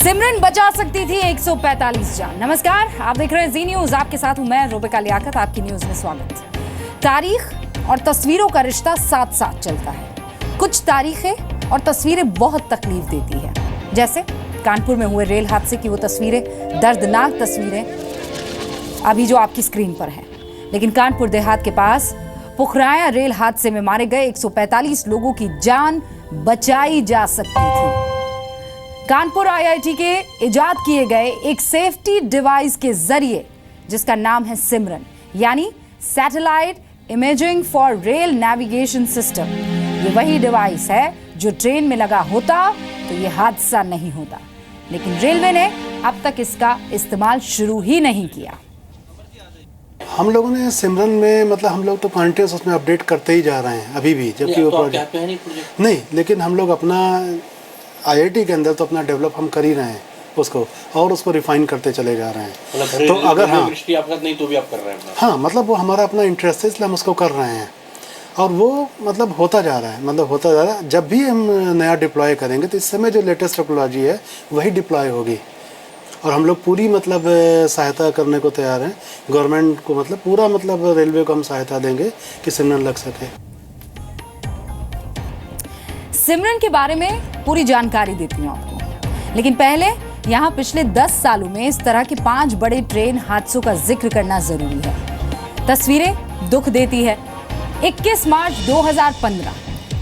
सिमरन बचा सकती थी 145 जान। नमस्कार, आप देख रहे हैं जी न्यूज। आपके साथ हूं मैं रुबिका लियाकत। आपकी न्यूज में स्वागत। तारीख और तस्वीरों का रिश्ता साथ साथ चलता है। कुछ तारीखें और तस्वीरें बहुत तकलीफ देती है, जैसे कानपुर में हुए रेल हादसे की वो तस्वीरें, दर्दनाक तस्वीरें अभी जो आपकी स्क्रीन पर है। लेकिन कानपुर देहात के पास पुखराया रेल हादसे में मारे गए 145 लोगों की जान बचाई जा सकती थी। कानपुर आईआईटी के इजाद किए गए एक सेफ्टी डिवाइस के जरिए, जिसका नाम है सिमरन, यानी satellite imaging for rail navigation system. ये वही डिवाइस है जो ट्रेन में लगा होता तो ये हादसा नहीं होता, लेकिन रेलवे ने अब तक इसका इस्तेमाल शुरू ही नहीं किया। हम लोगों ने सिमरन में मतलब हम लोग तो कंटिन्यूस उसमें अपडेट करते ही जा रहे हैं अभी भी, जबकि वो प्रोजेक्ट नहीं, लेकिन हम लोग अपना आईआईटी के अंदर तो अपना डेवलप हम कर ही रहे हैं उसको, और उसको रिफाइन करते चले जा रहे हैं। तो अगर आपका नहीं तो भी आप कर रहे हैं। हाँ, मतलब वो हमारा अपना इंटरेस्ट है, इसलिए हम उसको कर रहे हैं और वो मतलब होता जा रहा है, मतलब होता जा रहा है। जब भी हम नया डिप्लॉय करेंगे तो इस समय जो लेटेस्ट टेक्नोलॉजी है वही डिप्लॉय होगी और हम लोग पूरी मतलब सहायता करने को तैयार हैं। गवर्नमेंट को मतलब पूरा मतलब रेलवे को हम सहायता देंगे कि सिमरन लग सके। सिमरन के बारे में पूरी जानकारी देती हूँ आपको, लेकिन पहले यहाँ पिछले 10 सालों में इस तरह के 5 बड़े ट्रेन हादसों का जिक्र करना जरूरी है। तस्वीरें दुख देती है। 21 मार्च 2015,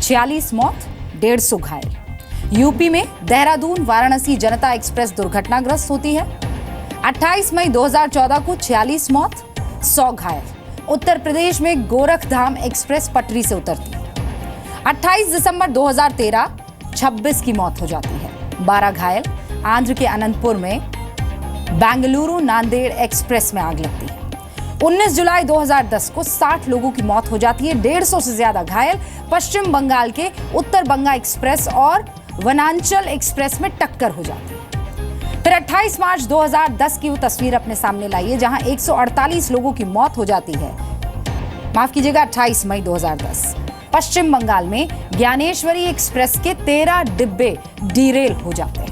46 मौत, 150 घायल। यूपी में देहरादून वाराणसी जनता एक्सप्रेस दुर्घटनाग्रस्त होती है। 28 मई 2014 को 46 मौत, 100 घायल। उत्तर प्रदेश में गोरखधाम एक्सप्रेस पटरी से उतरती है। 28 दिसंबर 2013, 26 की मौत हो जाती है, 12 घायल। आंध्र के अनंतपुर में बेंगलुरु नांदेड़ एक्सप्रेस में आग लगती है। 19 जुलाई 2010 को 60 लोगों की मौत हो जाती है, 150 से ज्यादा घायल। पश्चिम बंगाल के उत्तर बंगा एक्सप्रेस और वनांचल एक्सप्रेस में टक्कर हो जाती है। फिर 28 मार्च 2010 की वो तस्वीर अपने सामने लाइए, जहां 148 लोगों की मौत हो जाती है। माफ कीजिएगा, 28 मई 2010 पश्चिम बंगाल में ज्ञानेश्वरी एक्सप्रेस के 13 डिब्बे डीरेल हो जाते हैं।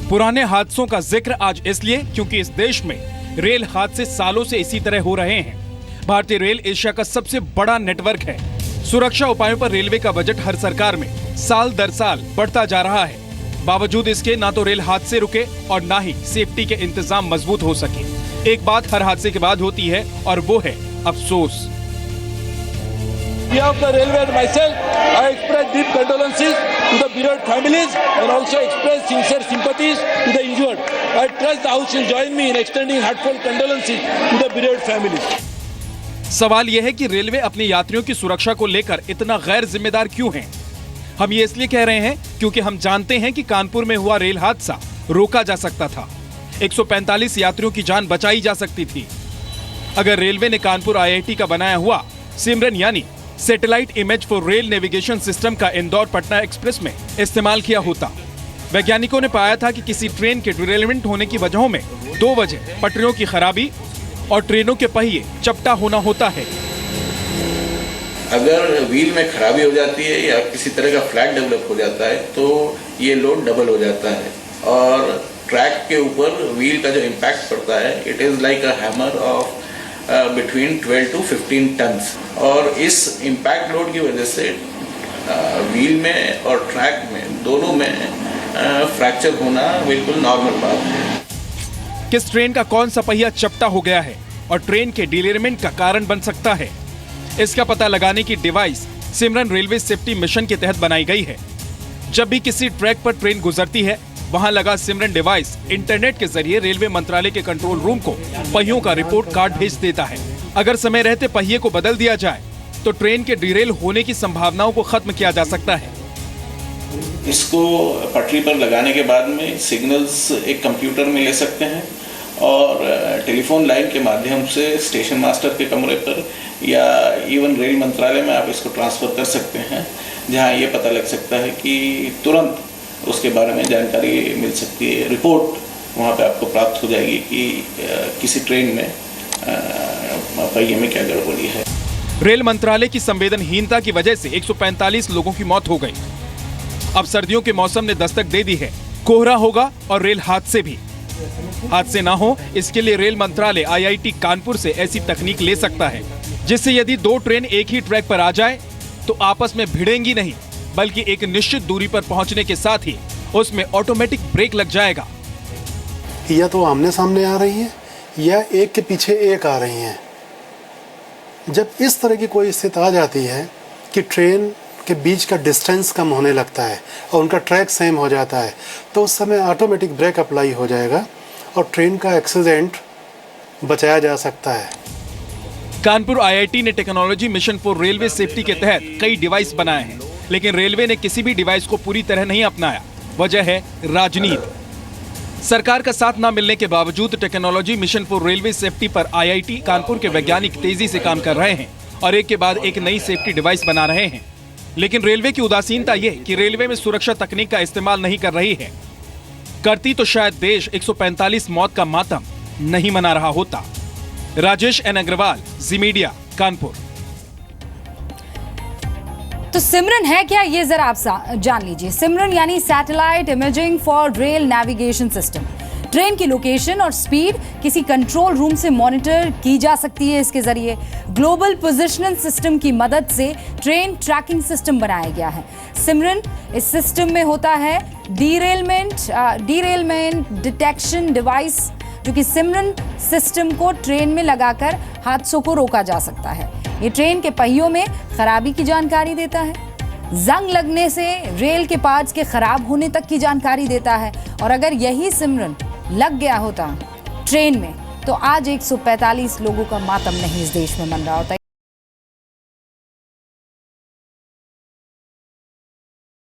पुराने हादसों का जिक्र आज इसलिए क्योंकि इस देश में रेल हादसे सालों से इसी तरह हो रहे हैं। भारतीय रेल एशिया का सबसे बड़ा नेटवर्क है। सुरक्षा उपायों पर रेलवे का बजट हर सरकार में साल दर साल बढ़ता जा रहा है। बावजूद इसके ना तो रेल हादसे रुके और ना ही सेफ्टी के इंतजाम मजबूत हो सके। एक बात हर हादसे के बाद होती है और वो है अफसोस। Of the railway and myself, I express deep condolences to the bereaved families and also express sincere sympathies to the injured. I trust the House will join me in extending heartfelt condolences to the bereaved families. सवाल यह है कि railway अपने यात्रियों की सुरक्षा को लेकर इतना गैर जिम्मेदार क्यों है? हम ये इसलिए कह रहे हैं क्योंकि हम जानते हैं कि कानपुर में हुआ रेल हादसा रोका जा सकता था। 145 यात्रियों की जान बचाई जा सकती थी अगर रेलवे ने कानपुर आईआईटी का बनाया हुआ सिमरन यानी satellite image for rail navigation system का इंदौर पटना एक्सप्रेस में इस्तेमाल किया होता। वैज्ञानिकों ने पाया था कि किसी ट्रेन के डिरेलमेंट होने की वजहों में 2 वजह पटरियों की खराबी और ट्रेनों के पहिए चपटा होना होता है। अगर व्हील में खराबी हो जाती है या किसी तरह का फ्लैट डेवलप हो जाता है तो ये लोड डबल हो जाता है और ट्रैक के ऊपर व्हील का जो इम्पैक्ट पड़ता है, it is like a hammer of between 12 to 15 tons. और इस इम्पैक्ट लोड की वजह से व्हील में और ट्रैक में दोनों में फ्रैक्चर होना बिल्कुल नॉर्मल बात है। किस ट्रेन का कौन सा पहिया चपटा हो गया है और ट्रेन के डिलेरमेंट का कारण बन सकता है, इसका पता लगाने की डिवाइस सिमरन रेलवे सेफ्टी मिशन के तहत बनाई गई है। जब भी किसी ट्रैक पर ट्रेन गुजरती है, वहां लगा सिमरन डिवाइस इंटरनेट के जरिए रेलवे मंत्रालय के कंट्रोल रूम को पहियों का रिपोर्ट कार्ड भेज देता है। अगर समय रहते पहिए को बदल दिया जाए तो ट्रेन के डिरेल होने की संभावनाओं को खत्म किया जा सकता है। इसको पटरी पर लगाने के बाद में सिग्नल्स एक कंप्यूटर में ले सकते हैं और टेलीफोन लाइन के माध्यम से स्टेशन मास्टर के कमरे पर या इवन रेल मंत्रालय में आप इसको ट्रांसफ़र कर सकते हैं, जहां ये पता लग सकता है कि तुरंत उसके बारे में जानकारी मिल सकती है। रिपोर्ट वहां पे आपको प्राप्त हो जाएगी कि किसी ट्रेन में पहिए में क्या गड़बड़ी है। रेल मंत्रालय की संवेदनहीनता की वजह से 145 लोगों की मौत हो गई। अब सर्दियों के मौसम ने दस्तक दे दी है, कोहरा होगा और रेल हादसे भी। हादसे ना हो इसके लिए रेल मंत्रालय IIT कानपुर से ऐसी तकनीक ले सकता है जिससे यदि दो ट्रेन एक ही ट्रैक पर आ जाए तो आपस में भिड़ेंगी नहीं, बल्कि एक निश्चित दूरी पर पहुंचने के साथ ही उसमें ऑटोमेटिक ब्रेक लग जाएगा। या तो आमने सामने आ रही है या एक के पीछे एक आ रही हैं। जब इस तरह की कोई स्थिति आ जाती है कि ट्रेन के बीच का डिस्टेंस कम होने लगता है और उनका ट्रैक सेम हो जाता है, तो उस समय ऑटोमेटिक ब्रेक अप्लाई हो जाएगा और ट्रेन का एक्सीडेंट बचाया जा सकता है। कानपुर IIT ने technology mission for railway safety के तहत कई डिवाइस बनाए हैं, लेकिन रेलवे ने किसी भी डिवाइस को पूरी तरह नहीं अपनाया। वजह है राजनीति। सरकार का साथ न मिलने के बावजूद technology mission for railway safety पर IIT कानपुर के वैज्ञानिक तेजी से काम कर रहे हैं और एक के बाद एक नई सेफ्टी डिवाइस बना रहे हैं। लेकिन रेलवे की उदासीनता यह कि रेलवे में सुरक्षा तकनीक का इस्तेमाल नहीं कर रही है। करती तो शायद देश 145 मौत का मातम नहीं मना रहा होता। राजेश एन अग्रवाल, जी मीडिया, कानपुर। तो सिमरन है क्या, ये जरा आप जान लीजिए। सिमरन यानी satellite imaging for rail navigation system. Train की लोकेशन और स्पीड किसी कंट्रोल रूम से मॉनिटर की जा सकती है। इसके जरिए ग्लोबल पोजिशनिंग सिस्टम की मदद से ट्रेन ट्रैकिंग सिस्टम बनाया गया है। सिमरन इस सिस्टम में होता है डीरेलमेंट डिटेक्शन डिवाइस, जो कि सिमरन सिस्टम को ट्रेन में लगाकर हादसों को रोका जा सकता है। ये ट्रेन के पहियों में खराबी की जानकारी देता है, जंग लगने से रेल के पार्ट्स के खराब होने तक की जानकारी देता है। और अगर यही सिमरन लग गया होता ट्रेन में तो आज 145 लोगों का मातम नहीं इस देश में मन रहा होता।